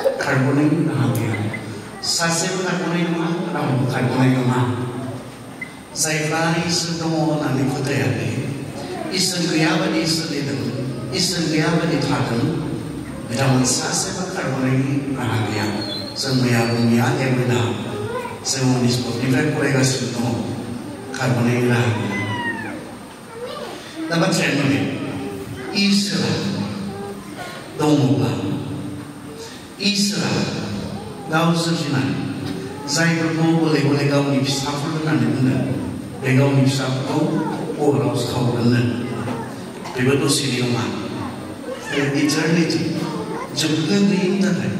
खारग'नायनि राहा गैया सासेबो खारग'नाय नङा रावबो खारग'नाय नङा जायफ्रा इसोर दङ होननानै फोथायाखै इसोर गैयाबादि सोलिदों इसोर गैयाबादि थादों बिथांमोन सासेबो खारग'नायनि राहा गैया जों मैया बुंनाया एवैना जों निस्पतनिफ्राय फरायगासिनो दङ खारग'नायनि राहा गैया दा बाथ्राया नङा इसोरा दङब्ला इसोरा गाव सोरजिनाय जायफोरखौ गले गले गावनि फिसाफोर होननानै बुङो बे गावनि फिसाफोरखौ अराव सावगोननो बेबो दसेनि नङा इटारनिटि जोबनो गैयिनि थाखाय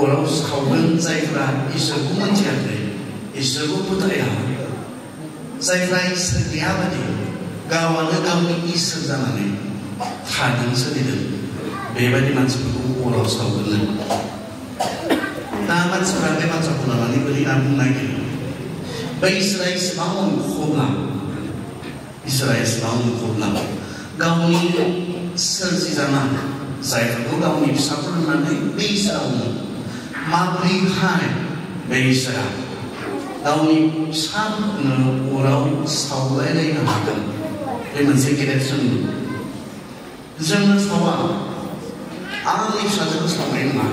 अराव सावगोन जायफ्रा इसोरखौ मोनथियाखै इसोरखौ फोथाया जायफ्रा इसोर गैयाबादि गावानो गावनि इसोर जानानै थादों सोलिदों बेबायदि मानसिफोरखौ अराव सावगोननो दा मानसिफ्रा बे बाथ्राखौ लानानै बोरै होनना बुंनो नागिरो बै इसोरा एसेबां मुंख'ब्ला गावनि सोरजिजानाय जायफोरखौ गावनि फिसाफोर होननानै बे इसोरा बुङो माब्रैहाय बे इसोरा गावनि फिसाफोरखौनो अराव सावलायलायनो हागोन बे मोनसे गेदेर सोंलु जोंनो सावा आंनि फिसाजोखौ सावनाय नङा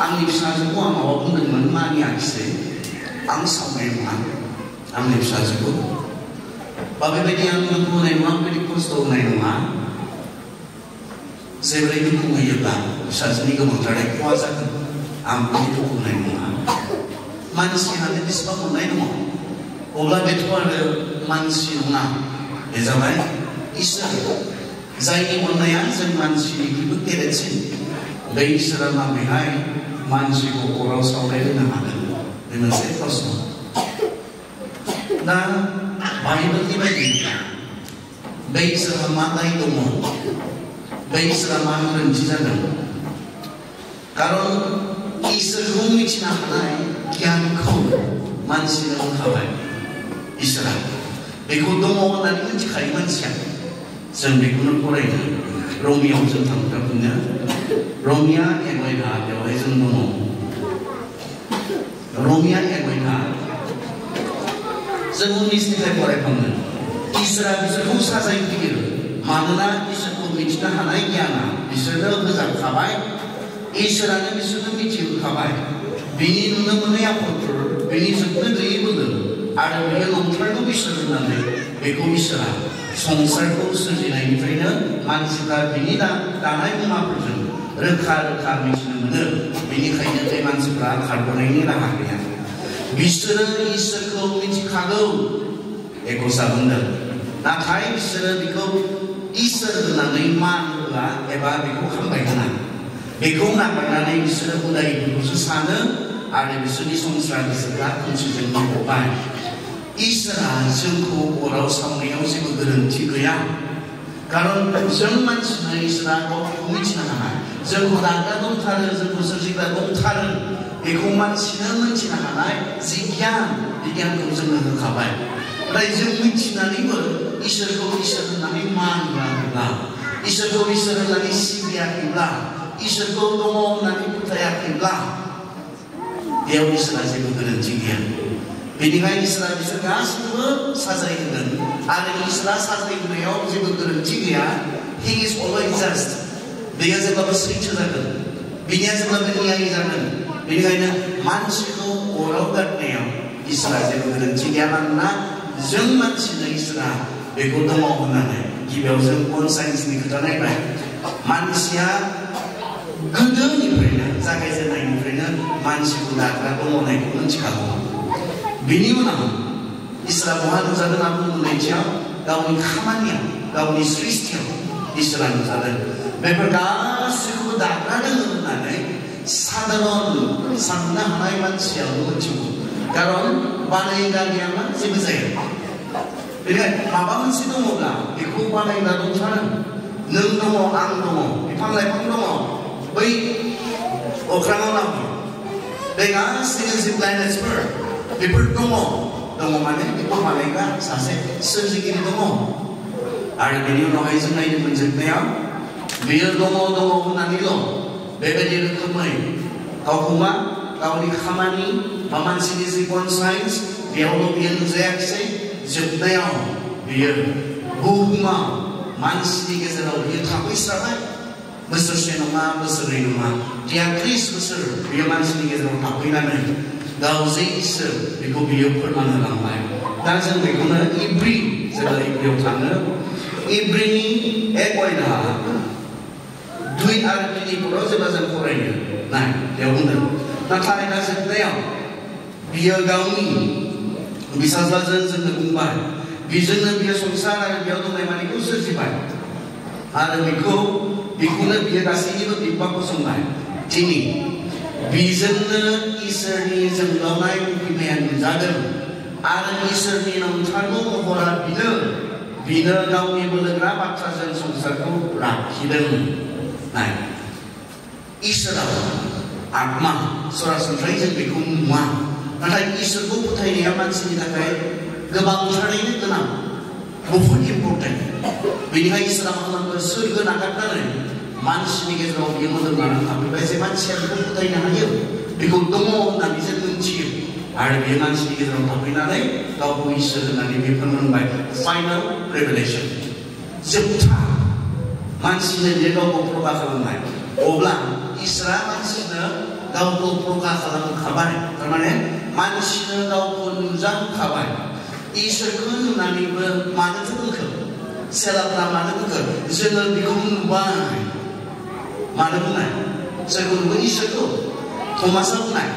आंनि फिसाजोखौ आं माबा बुंदोंमोन मानियाखिसै आं सावनाय नङा आंनि फिसाजोखौ बा बेबायदि आं दुखु होनाय नङा बेबायदि खस्थ' होनाय नङा जेब्रै दुखु होयोब्ला फिसाजोनि गोबांथारनाय खहा जागोन आं बिदि दुखु होनाय नङा मानसिहानो बेसेबां मोननाय दङ अब्ला बेथ' आरो मानसि नङा बे जाबाय इसोर जायनि अननाया जों मानसिनिख्रुइबो गेदेरसिन बे इसोरा माबोरैहाय मानसिखौ अराव सावलायहोनो हागोन बे मोनसे प्रश्न दा बाइबेलनि बायदिब्ला बे इसोरा मा दाय दङ बे इसोरा मा गोरोन्थि जादों खारन इसोरखौ मिथिनो हानाय गियानखौ मानसिनो होखाबाय इसोरा बेखौ दङ होननानै मिथिखायो मानसिया जों बेखौनो फरायनो रमियाव जों थांफिनो रमिया एगयना बेवहाय जों दङ रमिया एगयना जों 19निफ्राय फरायखांनो इसोरा बिसोरखौ साजायफैयो मानोना इसोरखौ मिथिनो हानाय गियाना बिसोरनो होजाखाबाय इसोरानो बिसोरनो मिथिहोखाबाय बिनि नुनो मोननाय आखलफोर बिनि जोबनो गैयै बोलो आरो बियो नंथारगौ इसोर होननानै बेखौ इसोरा संसारखौ सोरजिनायनिफ्रायनो मानसिफ्रा बिनि दानाय मुवाफोरजों रोखा रोखा मिथिनो मोनो बेनिखायनो बे मानसिफ्रा खारग'नायनि राहा गैया बिसोरो इसोरखौ मिथिखागौ एकसा बुंदों नाथाय बिसोरो बेखौ इसोर होननानै मान होआ एबा बेखौ हामबाय होना बेखौ नागारनानै बिसोरो उदायफोरखौसो सानो आरो बिसोरनि संसार गोसोफ्रा खोमसिजों बुंफबबाय इसोरा जोंखौ अराव सावनायाव जेबो गोरोन्थि गैया खारन जों मानसिनो इसोरा गावखौ मिथिनो हानाय जोंखौ दाग्रा दंथारो जोंखौ सोरजिग्रा दंथारो बेखौ मानसिनो मिथिनो हानाय जि गियान बे गियानखौ जोंनो होखाबाय नाथाय जों मिथिनानैबो इसोरखौ इसोर होननानै मान होआखैब्ला इसोरखौ इसोर होननानै सिबियाखैब्ला इसोरखौ दङ होननानै फोथायाखैब्ला बेयाव इसोरा जेबो गोरोन्थि गैया बेनिखायनो इसोरा बिसोर गासैबो साजायहोगोन आरो इसोरा साजायहोनायाव जेबो गोरोन्थि गैया हि इज अलवेज जास्ट बेयो जेब्लाबो सैथो जागोन बिनिया जेब्लाबो न्याय जागोन बेनिखायनो मानसिखौ अराव गारनायाव इसोरा जेबो गोरोन्थि गैया मानोना जों मानसिनो इसोरा बेखौ दङ होननानै गिबियाव जों बन साइन्सनि खोथा नायबाय मानसिया गोदोनिफ्रायनो जागायजेननायनिफ्रायनो मानसिखौ दाग्रा दङ होननायखौ मिथिखागौ बिनि उनाव इसोरा बहा नुजादों होनना बुङो नैथियाव गावनि खामानियाव गावनि सृष्टियाव इसोरा नुजादों बेफोर गासैखौबो दाग्रा दङ होननानै साधारन साननो हानाय मानसियाल' मिथिगौ खारन बानायग्रा गैयाब्ला जेबो जाया बेनिखायनो माबा मोनसे दङब्ला बेखौ बानायग्रा दंथारो नों दङ आं दङ बिफां लाइफां दङ बै अख्राङाव नांगौ बे गासैबो जिब लाइनेसफोर बेफोर दङ माने बेखौ बानायग्रा सासे सोरजिगिरि दङ आरो बेनि उनावहाय जों नायनो मोनजोबनायाव बेयो दङ होननानैल' बेबायदि रोखोमै गावखौ मा गावनि खामानि बा मानसिनि जिबन साइन्स बेयावल' बियो नुजायाखिसै जोबनायाव बियो बुहुमाव मानसिनि गेजेराव बियो थाफैस्राबाय बोसोरसे नङा बोसोरनै नङा 33 बोसोर बियो मानसिनि गेजेराव थाफैनानै गाव जे इसोर बेखौ बियो फोरमान होलांबाय दा जों बेखौनो इब्रि जेब्ला इब्रियाव थाङो इब्रिनि 1 अध्याय 2 आरो 3 जेब्ला जों फरायो नाय बेयाव बुंदों नाथाय दा जोबनायाव बियो गावनि बिसाजाजों जोंनो बुंबाय बिजोंनो बियो संसार आरो बेयाव दंनाय मानिखौ सोरजिबाय आरो बेखौनो बियो गासैनिबो बिफा फसंबाय दिनै बिजोंनो इसोरनि जोंलावनाय फैनाया नुजादों आरो इसोरनि नंथारगौ महरा बिनो गावनि बोलोग्रा बाथ्राजों संसारखौ लाखिदों नाय इसोरा आत्मा सरासनस्रायै जों बेखौ नुवा नाथाय इसोरखौ फोथायनाया मानसिनि थाखाय गोबांथारैनो गोनां बहुत इम्पर्टेन्ट बेनिखायनो इसोरा मा खालामो सोरगो नागारनानै मानसिनि गेजेराव बियो मोदोम लानानै थाफैबाय जे मानसिया बेखौ फोथायनो हायो बेखौ दङ होननानै जों मिथियो आरो बेयो मानसिनि गेजेराव थाफैनानै गावखौ इसोर होननानै बे फोरमायबाय फाइनाल रेभेलेसन जोबथा मानसिनो बियो गावखौ प्रका खालामनाय अब्ला इसोरा मानसिनो गावखौ प्रका खालामखाबाय थारमाने मानसिनो गावखौ नुजाहोखाबाय इसोरखौ नुनानैबो मानोथो बुंखो सेलाफ्रा मानो बुंखो जोङो बेखौ नुबाय मानो बुंनाय सोरखौ नुबाय इसोरखौ थमासा बुंनाय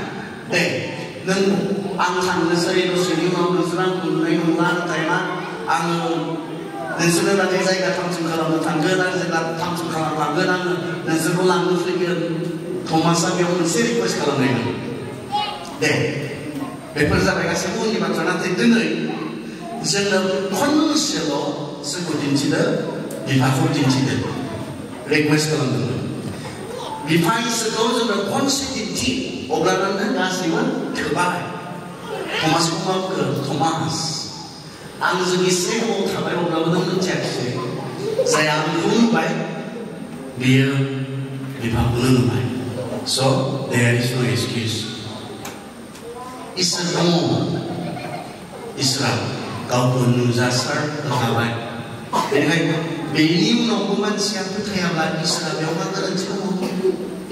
दे नों आं थांनोसै दसेनि उनाव नोंसोर आंखौ नुनाय नंला नाथाय मा आङो नोंसोरनो नाथाय जायगा थामथिम खालामनो थांगोन आरो जेब्ला थामथिम खालामलांगोन आङो नोंसोरखौ लांनो फैगोन थमासा बेयाव मोनसे रिकुवेस्ट खालामनायमोन दे बेफोर जाबाय गासैबो उननि बाथ्रा नाथाय दिनै जोंनो खनसेल' सोरखौ दिन्थिदो बिफाखौ दिन्थिदो रिकुवेस्ट खालामदोंमोन बिफा इसोरखौ जोंनो खनसे दिन्थि अब्लानो गासैबो थोबाय थमासखौ मा बुङो थमास आं जोंनि से गोबाव थाबाय अब्लाबो नों मिथियाखिसै जाय आंखौ नुबाय बेयो बिफाखौनो नुबाय स' देयर इज नो एक्सकिउज इसोर दङ इसोरा गावखौ नुजासार होखाबाय बेनिखायनो बेनि उनावबो मानसिया फोथायाब्ला इसोरा बेयाव मा गोरोन्थि दङ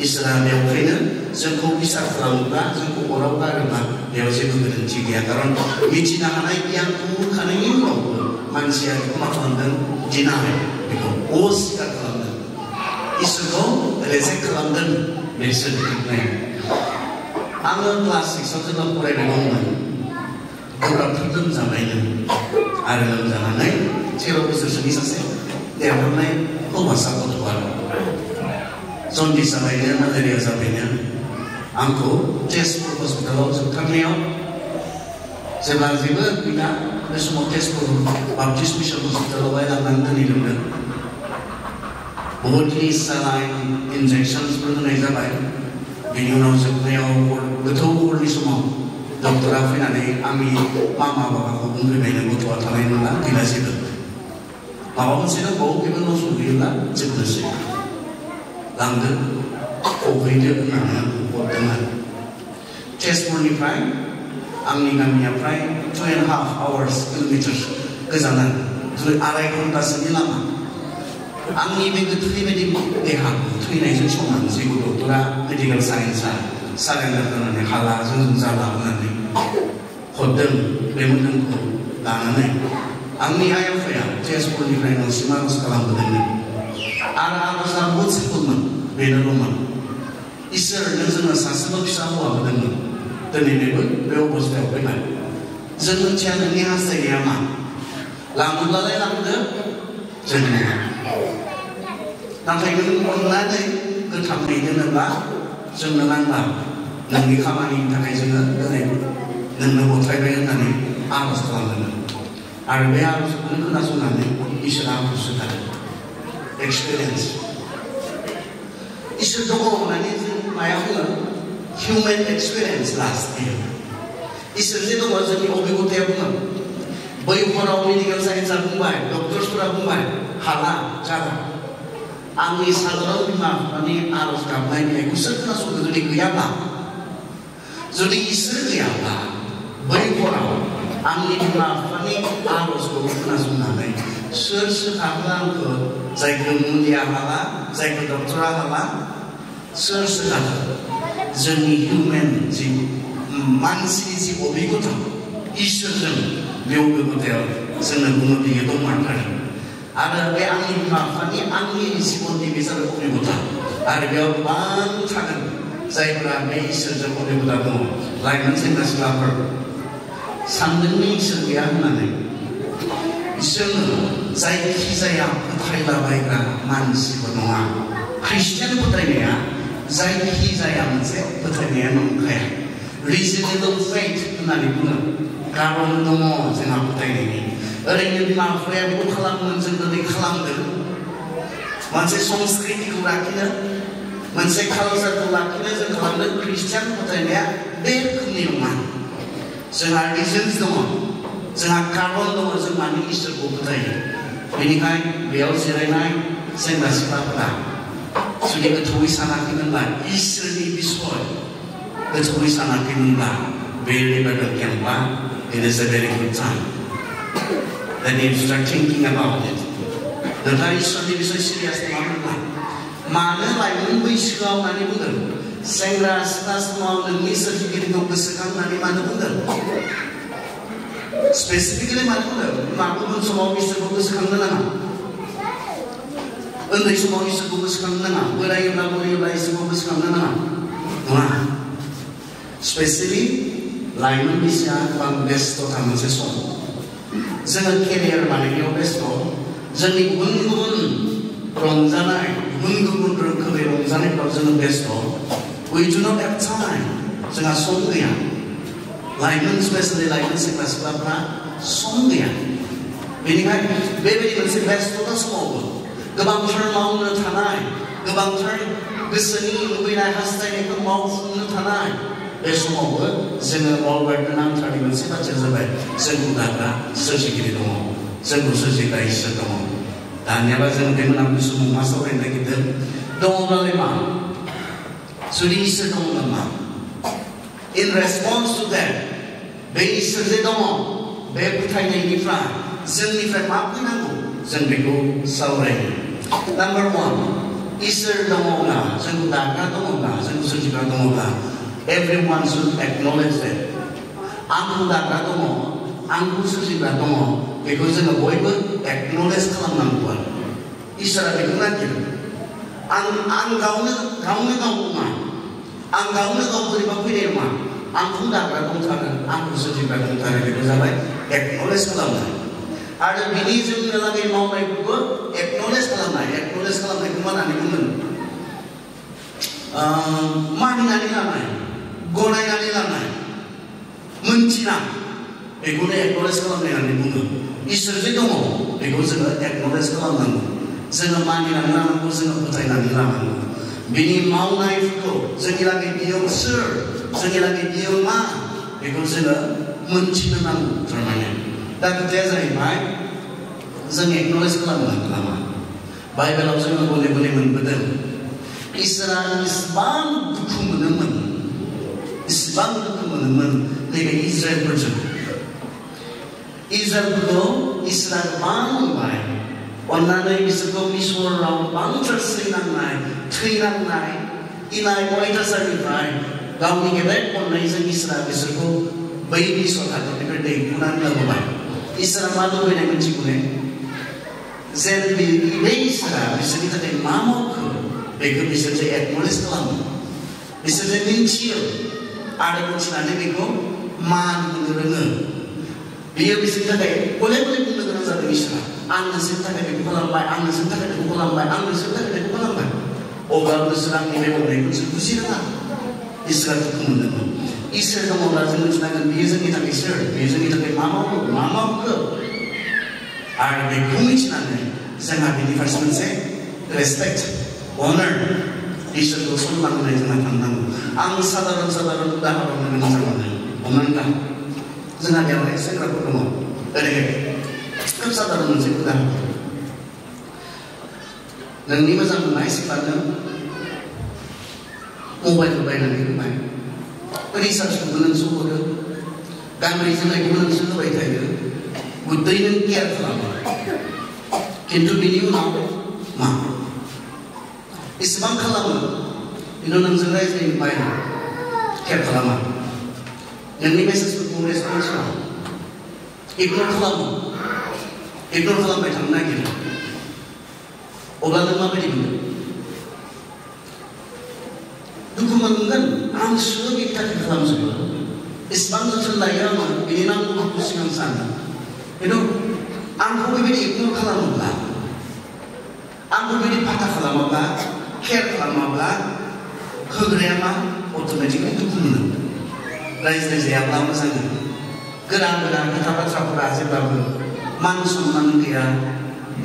इसोरा बेवहायनो जोंखौ बिसार खालामोब्ला जोंखौ अराव गारोब्ला बेयाव जेबो गोरोन्थि गैया खारन मिथिनो हानाय गियानखौ होखानायनि उनावबो मानसिया बेखौ मा खालामदों दिनाय बेखौ अस्वीकार खालामदों इसोरखौ रेजेक्ट खालामदों बेसोर दिन्थिनाय आङो क्लास 6 आव जेब्ला फरायबाय दंमोन गोब्राबथार लोमजाबायनो आरो लोमजानानै 13 बोसोरसोनि सासे देरहांनाय हौवासा गथ'आ जन्दिस जाबायनो मेलेरिया जाबायनो आंखौ तेजपुर हस्पिटालाव जोबथारनायाव जेब्ला जेबो गैला बे समाव तेजपुर बाप्टिस्ट मिसन हस्पिटालावहाय लांनानै दोनहैदोंमोन बहुतनि सालाइन इन्जेक्सनफोर होनाय जाबाय बेनि उनाव जोबनायाव गोथौ हरनि समाव डक्टरा फैनानै आंनि मामा बाबाखौ बुंफैबायनो गथ'आ थानाय नंला गैला जेबो माबा मोनसे दंबावो बेबो न' सहैयोब्ला जोबनोसै लांदो फबहैदो होननानै हरदोंमोन तेजपुरनिफ्राय आंनि गामिया फ्राय 2.5 hours किल'मिटार गोजान आराय घन्टासोनि लामा आंनि बे गोथौनि बायदि देहाखौ थैनायजों समान जेखौ डक्टरा मेडिकेल साइन्सआ सारेन्डार होनानै हाला जों जाला होननानै हरदों बे मोदोमखौ लानानै आंनि आइ आफाया तेजपुरनिफ्राय न'सिम आर'ज खालामबोदोंमोन आरो आर'जआ बहुद सिम्पोलमोन बेनोल'मोन इसोर नों जोंनो सासेल' फिसा हौवा होदोंमोन दिनै बेबो बे अबस्थायाव फैबाय जों मिथिया नोंनि हास्थायनाया मा लाङोब्लालाय लांदो जों नङा नाथाय नों अननानै गोथाङै दोनोब्ला जोंनो नांला नोंनि खामानिनि थाखाय जोङो दिनै नोंनो गथायबाय होननानै आर'ज खालामदोंमोन आरो बे आर'जखौनो खोनासंनानै इसोरा आंखौ सोखादों एक्सपिरियेन्स इसोर दङ होननानै जों माया बुङो हिउमेन एक्सपिरियेन्स लास्ट बियो इसोर जे दङ जोंनि अभिगताया बुङो बै हराव मेडिकेल साइन्सआ बुंबाय डक्टर्सफोरा बुंबाय हाला जागोन आंनि साधारन बिमा बिफानि आरज गाबनाय बिलाइखौ सोर खोनासंनो जुदि गैयाब्ला जुदि इसोर गैयाब्ला बै हराव आंनि बिमा बिफानि आरजखौ खोनासंनानै सोर सोखागोन आंखौ जायखौ मुलिया हाला जायखौ डक्टरा हाला सोर सोखागोन जोंनि हिउमेन जि मानसिनि जि अभिगथा इसोरजों बे अभिगथायाव जोंनो बुंनो बियो दंमारथारो आरो बे आंनि बिमा बिफानि आंनि जिबननि बे जाबाय अभिगथा आरो बेयाव गोबां थागोन जायफोरा बे इसोरजों अभिगथा दङ लाइमोन सेंग्रा सिख्लाफोर सानदोंनि इसोर गैया होननानै जोङो जायखिजाया फोथायलाबायग्रा मानसिबो नङा ख्रिस्टियान फोथायनाया जायखिजाया मोनसे फोथायनाया नंखाया रिजनेबल फेथ होननानै बुङो खारन दङ जोंहा फोथायनायनि ओरैनो बिमा बिफाया बेखौ खालामोमोन जों दिनै खालामदों मोनसे संस्कृतिखौ लाखिनो मोनसे कालचारखौ लाखिनो जों खालामदों ख्रिस्टियान फोथायनाया बे रोखोमनि नङा जोंहा रिजन्स दङ जोंहा खारन दङ जों मानि इसोरखौ फोथायो बेनिखायनो बेयाव जिरायनाय सेंग्रा सिख्लाफोरा जुदि गोथौयै सानाखैमोनब्ला इसोरनि बिसय गोथौयै सानाखैमोनब्ला बे revival केम्पआ it is a very good time that you start thinking about it नोंथाङा इसोरनि बिसय सिरियास नङामोनब्ला मानो लाइमोन बैसोआव होननानै बुंदों सेंग्रा सिख्ला समाव नोंनि सोरजिगिरिखौ गोसोखां होननानै मानो बुंदों स्पेसिफिकलि मानो बुंदों गुबुन समाव इसोरखौ गोसोखांनो नाङा उन्दै समाव इसोरखौ गोसोखांनो नाङा बोरायोब्ला इसोरखौ गोसोखांनो नाङा नङा स्पेसियलि लाइमोन बैसोआ गोबां बेस्थ'था मोनसे सम जोङो केरियार बानायनायाव बेस्थ' जोंनि गुबुन गुबुन रंजानाय गुबुन गुबुन रोखोमै रंजानायफ्राव जोङो बेस्थ' we do not have time जोंहा सम गैया लाइमोन स्पेसियलि लाइमोन सेंग्रा सिख्लाफ्रा सम गैया बेनिखायनो बेबायदि मोनसे बेस्थ'था समावबो गोबांथार मावनो थानाय गोबांथार गोसोनि लुबैनाय हास्थायनायखौ मावफुंनो थानाय बे समावबो जोङो मावबायनो नांथारनाय मोनसे बाथ्राया जाबाय जोंखौ दाग्रा सोरजिगिरि दङ जोंखौ सोरजिग्रा इसोर दङ दानियाबा जों बे मोनाबिलि समाव मा सावरायनो नागिरदों दङब्लालाय मा जुदि इसोर दङब्ला मा in response to that बे इसोर जे दङ बे फोथायनायनिफ्राय जोंनिफ्राय मा फैनांगौ जों बेखौ सावरायो नाम्बार 1 इसोर दङब्ला जोंखौ दाग्रा दङब्ला जोंखौ सोरजिग्रा दङब्ला everyone should acknowledge that आंखौ दाग्रा दङ आंखौ सोरजिग्रा दङ बेखौ जोङो बयबो acknowledge खालामनांगौ आरो इसोरा बेखौ नागिरो आं गावनो गाव नङा आं गावनो गाव बोरैबा फैनाय नङा आंखौ दाग्रा दंथारो आंखौ सोरजिग्रा दंथारो बेखौ जाबाय acknowledge खालामनाय आरो बिनि जोंनो लागै मावनायखौबो acknowledge खालामनायखौ मा होननानै बुङो मानिनानै लानाय गनायनानै लानाय मोनथिना बेखौनो acknowledge खालामनाय होननानै बुङो इसोर जे दङ बेखौ जोङो acknowledge खालामनांगौ जोङो मानिनानै लानांगौ जोङो फोथायनानै लानांगौ बिनि मावनायफोरखौ जोंनि लागै बियो सोर जोंनि लागै बियो मा बेखौ जोङो मोनथिनो नांगौ थारमाने दा खोथाया जाहैबाय जों acknowledge खालामनो नामा बाइबेलाव जोङो गले गले मोनबोदों इसोरा इसिबां दुखु मोनोमोन नैबे इजराइलफोरजों इजराइलफोरखौ इसोरा गोबां मोनबाय अन्नानै बिसोरखौ मिसराव गोबांथार सैनांनाय थैनांनाय इनाय अयथासारनिफ्राय गावनि गेदेर अननायजों इसोरा बिसोरखौ बै मिसर हादरनिफ्राय दैखोनानै लाबोबाय इसोरा मा लुबैनाय मोनथिगौने जेन बे इसोरा बिसोरनि थाखाय मा मावखो बेखौ बिसोरजों acknowledge खालामो बिसोरजों मिन्थियो आरो मिन्थिनानै बेखौ मान होनो रोङो बियो बिसोरनि थाखाय गले गले बुंनो गोनां जादों इसोरा आं नोंसोरनि थाखाय बेखौ खालामबाय आं नोंसोरनि थाखाय बेखौ खालामबाय आं नोंसोरनि थाखाय बेखौ खालामबाय अब्लाबो नोंसोर आंनि बे मावनायखौ जों बुजिरोङा इसोरा दुखु मोनदोंमोन इसोर दङब्ला जों मिथिनांगोन बियो जोंनि थाखाय सोर बियो जोंनि थाखाय मा मावो मा मावखो आरो बेखौ मिथिनानै जोंहा बेनि फारसे मोनसे रेसपेक्ट honor इसोरखौ सनमान होनाय जोंहा थांनांगौ आं साधारन उदाहरन होनो मोजां मोनो हमनानै ला जोंहा बेवहाय सेंग्राफोर दङ ओरैहाय खोब साधारन मोनसे उदाहरन नोंनि मोजां मोननाय सिख्लानो मबाइल बायनानै होबाय रिसार्जखौबो नोंसो हरो गाननाय जोमनायखौबो नोंसो होबाय थायो गुदै नों केयार खालामो खिन्थु बिनि उनाव मा इसेबां खालामो खिन्थु नोंजों रायज्लायनो बायो केयार खालामा नोंनि मेसेजफोरखौ रेसपन्स खालामो इगनर खालामबाय थानो नागिरो अब्ला नों माबायदि मोनो दुखु मोनगोन आं सोरनि थाखाय खालामजोबो इसेबां जोथोन लायो आङो बेनि नांगौखौ सिगां सानो खिन्थु आंखौ बेबायदि इगनर खालामोब्ला आंखौ बेबायदि फाथा खालामाब्ला केयार खालामाब्ला होग्राया मा अट'मेटिकलि दुखु मोनो रायज्लायजायाब्ला मोजां गोदान खोथा बाथ्राफोरा जेब्लाबो मान सनमान गैया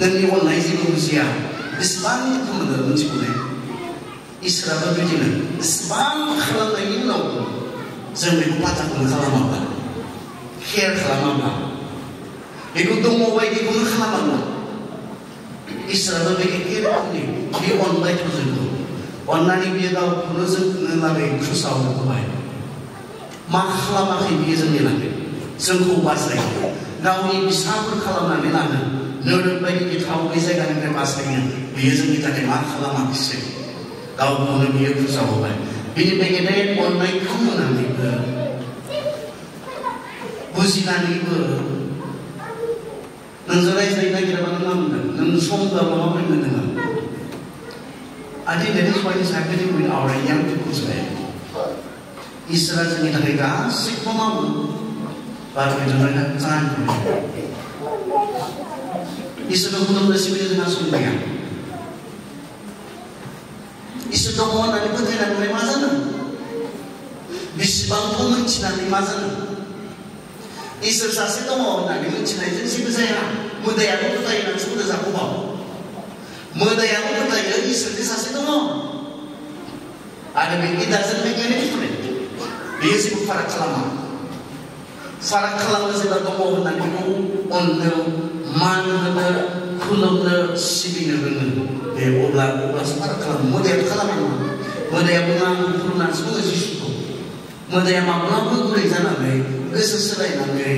नोंनि अननाय जेबो बुजिया बेसेबां दुखु मोनो मिथिगौने इसोराबो बिदिनो इसेबां खालामनायनि उनाव जों बेखौ बाथ्राखौनो खालामाब्ला केयार खालामाब्ला बेखौ दङ बायदिखौनो खालामाब्ला इसोराबो बे एखे रोखोमनि बे अनबायथ' जोंखौ अननानै बियो गावखौनो जोंनो लागै क्रुसाव होबाय मा खालामाखै बियो जोंनि लागै जोंखौ बासायो गावनि फिसाफोर खालामनानै लानो नोरोद बायदि गिथाव बे जायगानिफ्राय बासायनो बियो जोंनि थाखाय मा खालामाखिसै गावखौनो बियो क्रुसाव होबाय बिनिफ्राय गेदेर अननायखौ मोननानैबो बुजिनानैबो नोंजों रायज्लायनो नागिराबा नों मा मोनगोन नों सम होआबा माबोरै मोनदों I think that is what is happening with our young people today. इसोरा जोंनि थाखाय गासैखौबो मावो but we don't have time for it. इसोरखौ खुलुमनो सिबिनो जोंहा सम गैया इसोर दङ होननानै फोथायनानै मा जानो बेसेबांखौ मिथिनानै मा जानो इसोर सासे दङ होननानै मिथिनायजों जेबो जाया मोदायाबो फोथायो नोंसो मोदाय जाखौबाव मोदायाबो फोथायो इसोरनि सासे दङ आरो बे doesn't make any difference बेयो जेबो फाराग खालामा फाराग खालामो जेब्ला दङ होननानै बेखौ अननो मान होनो खुलुमनो सिबिनो रोङो बे अब्लासो फाराग खालामो मोदायाबो खालामा नङा मोदाया बुङो आं खुलुमनानैसो बुङो जिसुखौ मोदाया माब्लाबो गुरै जानानै गोसो सोलायनानै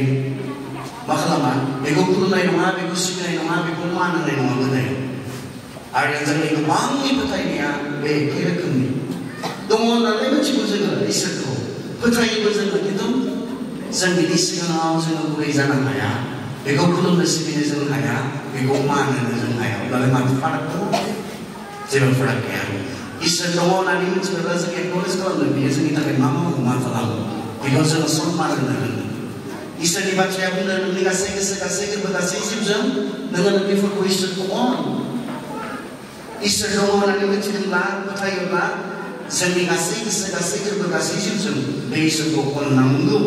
मा खालामा बेखौ खुलुमनाय नङा बेखौ सिबिनाय नङा बेखौ मान होनाय नङा मोदाया आरो जोंनि गोबांनि फोथायनाया बे एखे रोखोमनि दङ होननानै मिथिगौ जोङो इसोरखौ फोथायोबो जोङो खिन्थु जों बिनि सिगाङाव जोङो गुरै जानो हाया बेखौ खुलुमनो सिबिनो जों हाया बेखौ मान होनो जों हाया अब्लालाय माथो फाराग दङ जेबो फाराग गैया इसोर दङ होननानै मिथियोब्ला जों एक्न'लेज खालामनो बियो जोंनि थाखाय मा मावो मा खालामो बेखौ जोङो सनमान होनो रोङो इसोरनि बाथ्राया बुंनो नोंनि गासै गोसो गासै गोरबो गासै जिबजों नोङो नोंनिफोरखौ इसोरखौ अन इसोर दङ होननानै मिथिदोंब्ला फोथायोब्ला जोंनि गासै गोसो गासै गोरबो गासै जिबजों बे इसोरखौ अननांगौ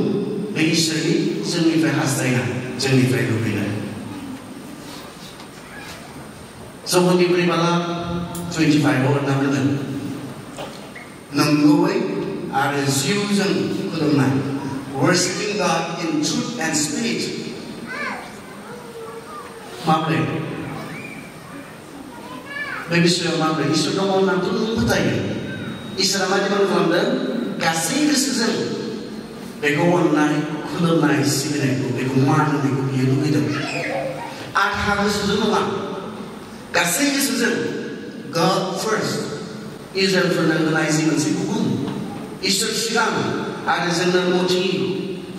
बे इसोरनि जोंनिफ्राय हास्थायनाय जोंनिफ्राय लुबैनाय जौगोननि बोरैबाला 25 होनना बुंदों नंगौयै आरो जिउजों खुलुमनाय worshiping God in truth and spirit माब्रै बे बिसोराव माब्रै इसोर दङ होननानैथ' नों फोथायो इसोरा मा डिमान्ड खालामदों गासै गोसोजों बेखौ अननाय खुलुमनाय सिबिनायखौ बेखौ मान होनायखौ बियो लुबैदों आधा गोसोजों नङा गासै गोसोजों God first इजराइलफोरनो होनाय जि मोनसे गुबुन इसोर सिगां आरो जोंनो मथि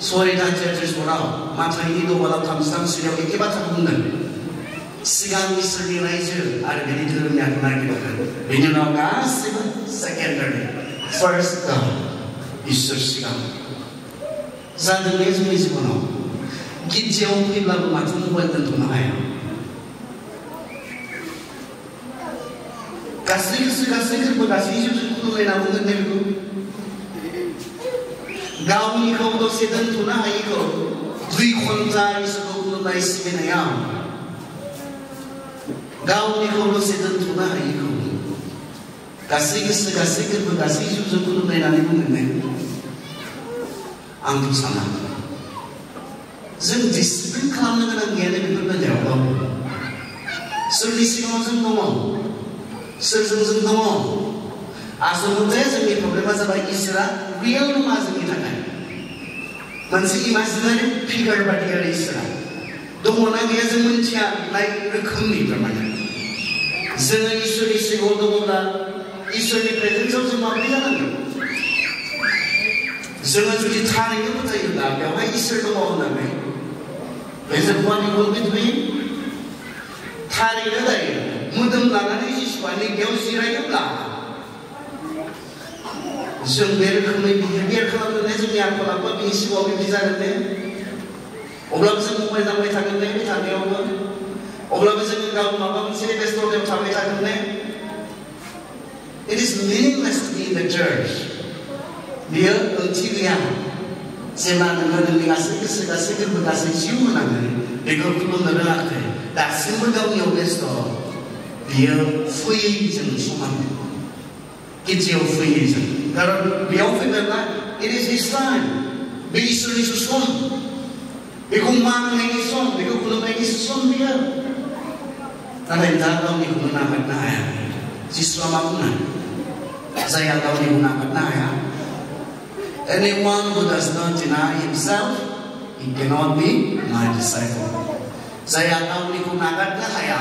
6:33 माथाइनि दबालाव 33 एखे बाथ्राखौ बुंदों सिगां इसोरनि रायजो आरो बेनि धोरोमनि आखु नागिरगोन बेनि उनाव गासैबो सेकेन्डारि फार्स्ट God इसोर सिगां जादों बे जोंनि जिबनाव गिर्जायाव फैब्लाबो माथो मबाइल दोनथ'नो हाया गासै गोसो गासै गोरबो गासै जिउजों खुलुमलायना बुंगोन दे बेखौ गावनिखौ दसे दोनथ'नो हायिखौ 2 घन्टा इसोरखौ खुलुमनाय सिबिनायाव गावनिखौ दसे दोनथ'नो हायिखौ गासै गोसो गासै गोरबो गासै जिउजों खुलुमलायनानै बुंगोन दे आंथ' साना जों डिसिप्लिन खालामनो गोनां गैया बेफोर बेलायाव सोरनि सिगाङाव जों दङ सोरजों जों दङ आसलथे जोंनि प्रब्लेमा जाबाय इसोरा रियेल नङा जोंनि थाखाय मोनसे इमाजिनारि फिगार बादि आरो इसोरा दङना गैया जों मिथिया नाय रोखोमनि थारमाने जोङो इसोरनि सिगाङाव दङब्ला इसोरनि प्रेजेन्सआव जों माबोरै जानांगोन जोङो जुदि थारैनो फोथायोब्ला बेवहाय इसोर दङ होननानै थारैनो दायो मोदोम लानानै जिसुआ नैबेयाव जिरायोब्ला जों बे रोखोमै बिहेभियार खालामनानै जोंनि आखल आखुआ बिनि सिगाङाव बिदि जागोन दे अब्लाबो जों मबाइल नांबाय थागोन दे थानायावबो अब्लाबो जोङो गाव माबा मोनसे बेस्थ'तायाव थाबाय थागोन दे It is meaningless to be in the church. बियो ओंथि गैया जेब्ला नोङो नोंनि गासै गोसो गासै गोरबो गासै जिउ होनानै बेखौ खुलुमनो रोङाखै दासिमबो गावनियाव बेस्थ' बियो फैयैजों समान गिर्जायाव फैयैजों खारन बेयाव फैबायब्ला it is his time बे इसोरनिसो सम बेखौ मान होनायनि सम बेखौ खुलुमनायनिसो सम बियो नाथाय दा गावनिखौनो नागारनो हाया जिसुआ मा बुङो जायहा गावनिखौ नागारनो हाया Anyone who does not deny himself, he cannot be my disciple. Jaya gaवनिखौ नागारनो हाया,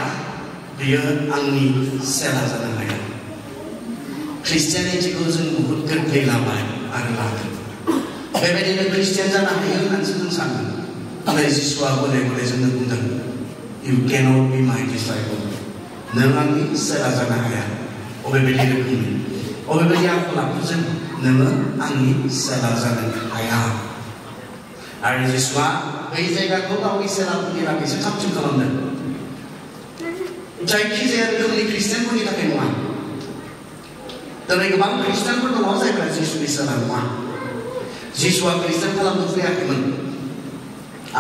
बियो आंनि सेला जानो हाया. ख्रिस्टियानिटिखौ जों बहुद गोरलै लाबाय आरो लादों. बेबायदिनो ख्रिस्टियान जानो हायो होननानैसो जों सानो. नाथाय जिसुआ गले गले जोंनो बुंदों, You cannot be my disciple. नों आंनि सेला जानो हाया. अबेबायदि रोखोमनि, अबेबायदि आखल आखुजों नोङो आंनि सेला जानो हाया आरो जिसुआ बै जायगाखौ गावनि सेलाफोरनि थाखायसो थाम-थिम खालामदों जायखिजाया रोखोमनि ख्रिस्टियानफोरनि थाखाय नङा दिनै गोबां ख्रिस्टियानफोर दङ जायफ्रा जिसुनि सेला नङा जिसुआ ख्रिस्टियान खालामनो फैयाखैमोन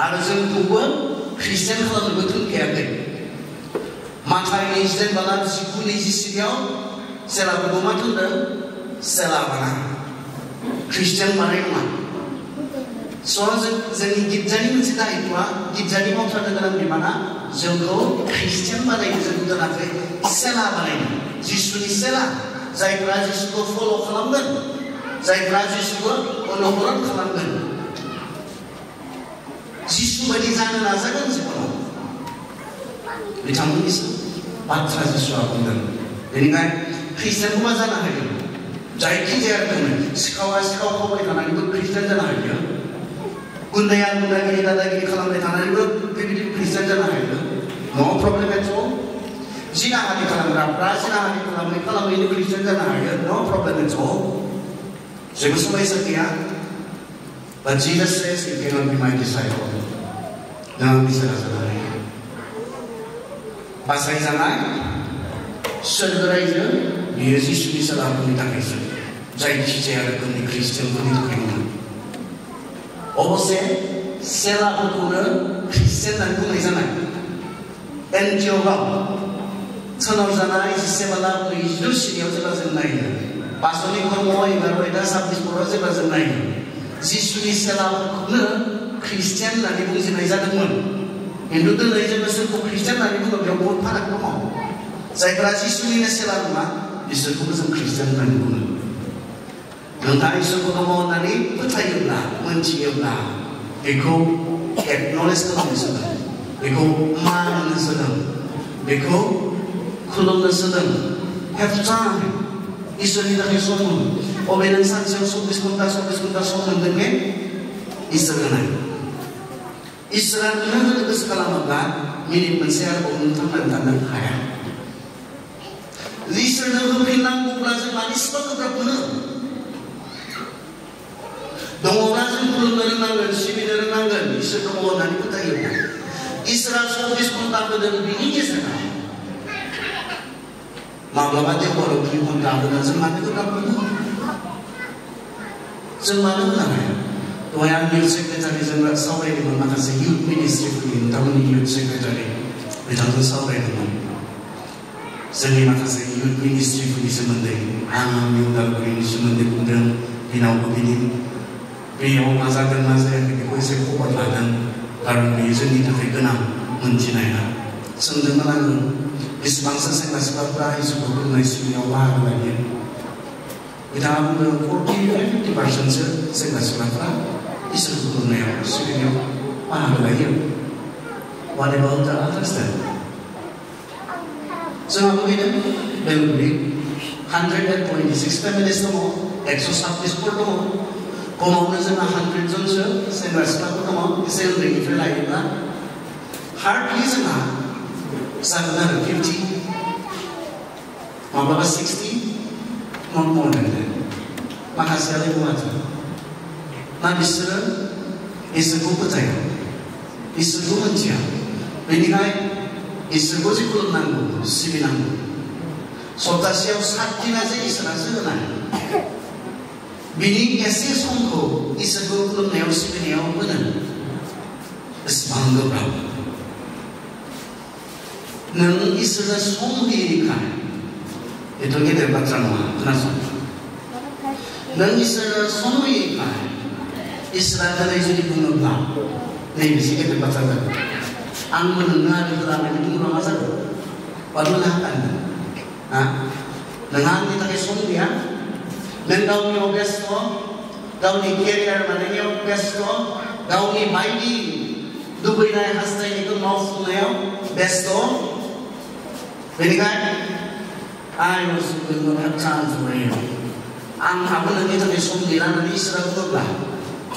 आरो जोंखौबो ख्रिस्टियान खालामनोबो थोनखायाखै माथाइ 29:19-20 सेलाफोरखौ मा थोनदों सेला बाना ख्रिस्टियान बानाय नङा जोंनि गिर्जानि मोनसे दायित्वआ गिर्जानि मावथारनो गोनां बिबाना जोंखौ ख्रिस्टियान बानायनो जों दोनाखै सेला बानायनो जिसुनि सेला जायफ्रा जिसुखौ फल' खालामगोन जायफ्रा जिसुखौ अनुसरण खालामगोन जिसु बायदि जानो नाजागोन जिबनाव बिथांमोननिसो बाथ्रा जिसुआ बुंदों बेनिखायनो ख्रिस्टियानखौ मा जानो हायो जायखिजाया रोखोमै सिखावा सिखाव खावबाय थानानैबो ख्रिस्टियान जानो हायो गुन्दाया गुन्दागिरि दादागिरि खालामबाय थानानैबो बेबायदि ख्रिस्टियान जानो हायो नो प्रब्लेम एट अल जिनाहारि खालामग्राफ्रा जिनाहारि खालामैनो ख्रिस्टियान जानो हायो नो प्रब्लेम एट अल जेबो समस्या गैया But Jesus says you cannot be my disciple नों आंनि सेला जानो हायो बासायजानाय सोरगोरायजों बियो जिसुनि सेलाफोरनि थाखायसो जायखिजाया रोखोमनि ख्रिस्टियानफोरनि थाखाय नङा अबसे सेलाफोरखौनो ख्रिस्टियान होननानै बुंनाय जानाय एन्टिअ'खआव सोनाव जानाय 17:42 सिनियाव जेब्ला जों नायो पासनि कर्म 11:26 जेब्ला जों नायो जिसुनि सेलाफोरखौनो ख्रिस्टियान होननानै बुंजेननाय जादोंमोन खिन्थु दिनै जोङो सोरखौ ख्रिस्टियान होननानै बुङो बेयाव बहुद फाराग दङ जायफ्रा जिसुनिनो सेला नङा बिसोरखौबो जों ख्रिस्टियान होननानै बुङो नोंथाङा इसोरखौ दङ होननानै फोथायोब्ला मोनथियोब्ला बेखौ एक्न'लेज खालामनो सोलों बेखौ मान होनो सोलों बेखौ खुलुमनो सोलों हेभ टाइम इसोरनि थाखाय सम हो अबे नों सानसेयाव 24 घन्टा सम मोनगोन बे इसोर होनाय इसोरा नोंनो होनो गोसो खालामोब्ला मिनिट मोनसे आरोबाव नों थांनानै थानो हाया इसोरनो होफिननांगौब्ला जों मानि एसेबां गोब्राब मोनो दङब्ला जों खुलुमनो रोंनांगोन सिबिनो रोंनांगोन इसोर दङ होननानै फोथायोब्ला इसोरा 24 घन्टा होदों बिनि गेजेराव माब्लाबा देवबाराव 2 घन्टा होदों जों मानो गोब्राब मोनो जों मानो होनो हाया दहाय आं इउथ सेक्रेटारिजों सावरायदोंमोन माखासे इउथ मिनिस्ट्रिफोरनि नोंथांमोननि इउथ सेक्रेटारि बिथांजों सावरायदोंमोन जोंनि माखासे इउथ मिनिस्ट्रिफोरनि सोमोन्दै आं आंनि उदालगुरिनि सोमोन्दै बुंदों दिनावबो बिनि बेयाव मा जादों मा जायाखै बेखौ एसे खबर लादों खारन बेयो जोंनि थाखाय गोनां मोनथिनाया सोंदोंमोन आङो बेसेबांसो सेंग्रा सिख्लाफ्रा इसोरखौ खुलुमनाय सिबिनायाव बाहागो लायो बिथाङा बुंदों 40-50% सेंग्रा सिख्लाफ्रा इसोरखौ खुलुमनायाव सिबिनायाव बाहागो लायो What about the others then? जोंहाबो बेनो बेलगुरि 126 फेमिलिस दङ 126 फोर दङ खमावनो जोंहा 100 जनसो सेंग्रा सिख्लाफोर दङ एसे उन्दैनिफ्राय लायोब्ला हार्डलि जोंहा जागोन आरो 50 माब्लाबा 60 not more than that माखासेयालाय बहाथो ना बिसोरो इसोरखौ फोथाया इसोरखौ मिथिया बेनिखायनो इसोरखौ जे खुलुमनांगौ सिबिनांगौ सप्तासेयाव 7 दिना जे इसोरासो होनाय बिनि एसे समखौ इसोरखौ खुलुमनायाव सिबिनायाव होनो बेसेबां गोब्राब नों इसोरनो सम होयैखाय बेथ' गेदेर बाथ्रा नङा खोनासं नों इसोरनो सम होयैखाय इसोरा दिनै जुदि बुङोब्ला नैबेसे गेदेर बाथ्रा जागोन आंबो नोंनो आरो होलांनानै बुङोब्ला मा जागोन बारनो हागोन नोंहा आंनि थाखाय सम गैया नों गावनियाव बेस्थ गावनि केरियार बानायनायाव बेस्थ गावनि बायदि लुबैनाय हास्थायनायखौ मावफुंनायाव बेस्थ बेनिखायनो I also will not have time for you आंहाबो नोंनि थाखाय सम गैला होननानै इसोरा बुङोब्ला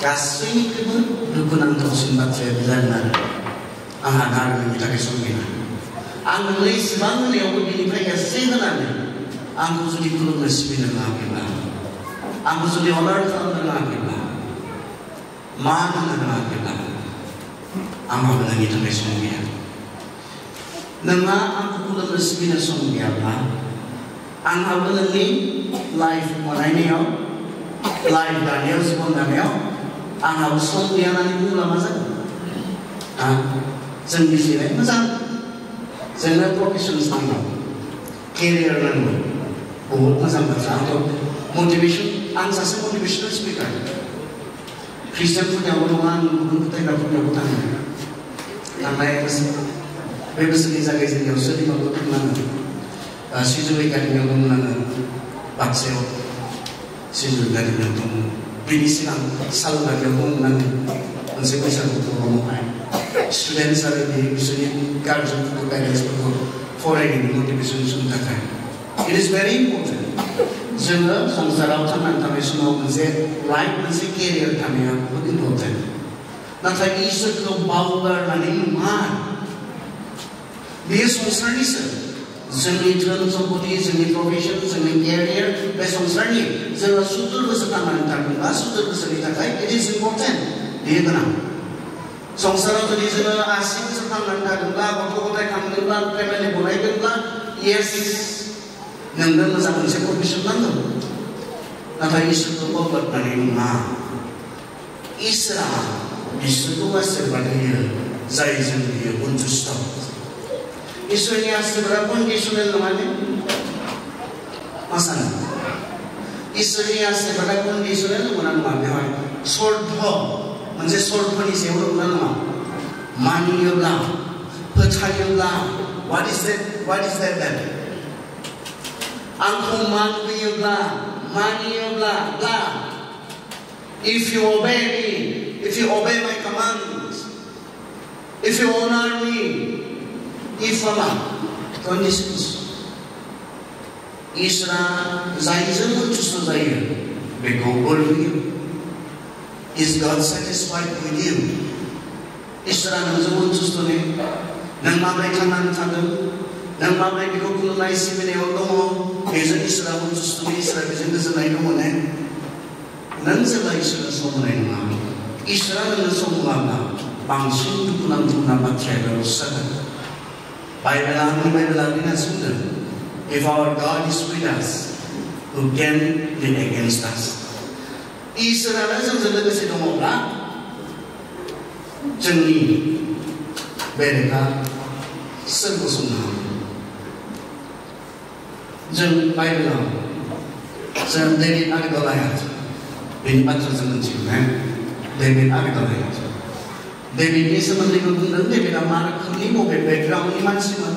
गासैनिख्रुइबो दुखुनांथावसिन बाथ्राया बे जागोन आरो आंहा दा नोंनि थाखाय सम गैला आं नोंनो इसेबां होनायावबो बिनिफ्राय एसे होनानै आंखौ जुदि खुलुमनो सिबिनो रोङाखैब्ला आंखौ जुदि अनार खालामनो रोङाखैब्ला मान होनो रोङाखैब्ला आंहाबो नोंनि थाखाय सम गैया नोंहा आंखौ खुलुमनो सिबिनो सम गैयाब्ला आंहाबो नोंनि लाइफ बानायनायाव लाइफ दानायाव जिबन दानायाव आंहाबो सम गैया होननानै बुंब्ला मा जागोन जों बुजिनाय मोजां जोंनो प्रफेसन्स नांगौ केरियार नांगौ बहुत मोजां बाथ्रा आंथ' मटिभेसन आं सासे मटिभेसनेल स्पिकार ख्रिस्टियानफोरनियावबो नङा आं गुबुन फोथायग्राफोरनियावबो थाङो थांनाय बे बोसोरनि जागायजेननायावसो दैमाबो थांनाङो सिजु एकाडेमियाव दंमोन आङो बाक्सायाव सिजु एकाडेमियाव दंमोन बेनि सिगां सालबारियाव दंमोन आङो मोनसे बैसागु प्रग्रामावहाय स्टुडेन्टस आरो बिसोरनि गार्जेनफोरखौ पेरेन्टसफोरखौ फरायनायनि मटिभेसन होनो थाखाय इट इज भेरि इम्पर्टेन्ट जोङो संसाराव थांनानै थानाय समाव मोनसे लाइफ मोनसे केरियार थानाया बहुत इम्पर्टेन्ट नाथाय इसोरखौ बावगारनानै नङा बेयो संसारनिसो जोंनि धोन सम्पति जोंनि प्रफेसन जोंनि केरियार बे संसारनि जोङो 70 बोसोर थांनानै थागोनबा 70 बोसोरनि थाखाय इट इज इम्पर्टेन्ट बेयो गोनां संसाराव जुदि जोङो 80 बोसोर थांनानै थागोनब्ला गथ' गथाय खांगोनब्ला फेमिलि बनायगोनब्ला येस नोंनो मोजां मोनसे प्रफेसन नांगौ नाथाय इसोरखौ बावगारनानै नङा इसोरा बिसोरखौ आशीर्बाद होयो जायजों बियो उन्थुस्थ इसोरनि आशीर्बादा कन्डिशनेल नङा ने मा सानो इसोरनि आशीर्बादा कन्डिशनेल नङा नङा बेवहाय सर्त मोनसे सर्तनि सायाव दंना नङा मानियोब्ला फोथायोब्ला what is that then आंखौ मान होयोब्ला मानियोब्ला if you obey me if you obey my commands if you honor me if Allah conditions इसोरा जायजों उन्थुस्थ जायो बेखौ बोर होयो Is God satisfied with you? इसोरा नोंजों उन्थुस्थ ने नों माबोरै थांनानै थादों नों माबोरै बेखौ खुलुमनाय सिबिनायाव दङ बेजों इसोरा उन्थुस्थ इसोरा बेजों गोजोननाय दङ ने नों जेब्ला इसोरनो सम होनाय नङा इसोरा नोंनो सम होआब्ला बांसिन दुखुनांथावना बाथ्राया बेयावसो जागोन बाइबेला ओरैनो बुंदों If our God is with us, who can be against us? इसोरानो जोंजों लोगोसे दङब्ला जोंनि बेरेखा सोर गसंनो हागोन जों बाइबेलाव जों डेभिड आरो गलायात बेनि बाथ्रा जों मिथिगौ ना डेभिड आरो गलायात डेभिडनि सोमोन्दैबो बुंदों डेभिडआ मा रोखोमनि बबे बेकग्राउन्डनि मानसिमोन